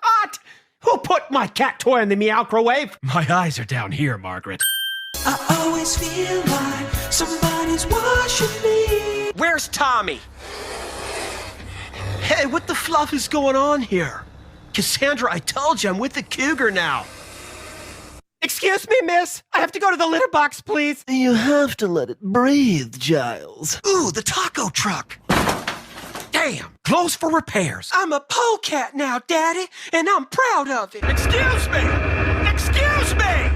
Hot! Who put my cat toy in the meowcrowave? My eyes are down here, Margaret. I always feel like somebody's watching me. Where's Tommy? Hey, what the fluff is going on here? Cassandra, I told you I'm with the cougar now. Excuse me, miss. I have to go to the litter box, please. You have to let it breathe, Giles. Ooh, the taco truck. Damn, clothes for repairs. I'm a polecat now, Daddy, and I'm proud of it. Excuse me! Excuse me!